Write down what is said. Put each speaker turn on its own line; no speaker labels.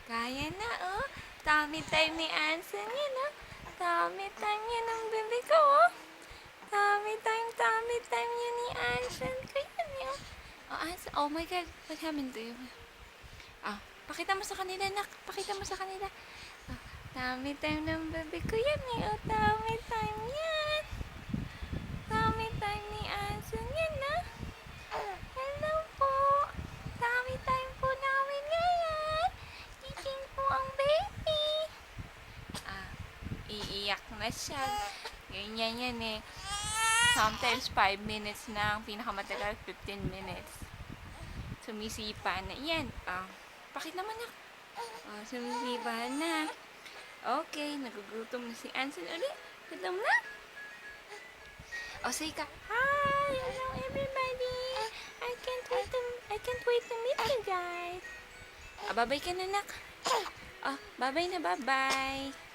Kaya na, oh. Tummy time ni Anson yan, oh. Tummy time yan ng bebe ko, oh. Tummy time yan ni Anson ko yan, oh. Oh, Anson, oh my God. What happened to you? Ah, pakita mo sa kanila, nak. Pakita mo sa kanila. Oh, tummy time ng bebe ko yan, eh. Oh, tummy time yan. Tummy time ni Anson yan, ah. Hello po. Tummy time po namin ngayon. Gising po ang baby. Ah, iiyak na siya. Ganyan yan eh. Sometimes 5 minutes na. Ang pinakamatagal 15 minutes. Sumisipa na. Yan. Ah, bakit naman na? Oh, sumisipa na. Okay, nagugutom na si Anson ulit. Gutom na? O, say ka, hi! Hello everybody! I can't wait to meet you guys. Ah, bye-bye ka na, nak. Ah, bye-bye na, bye-bye.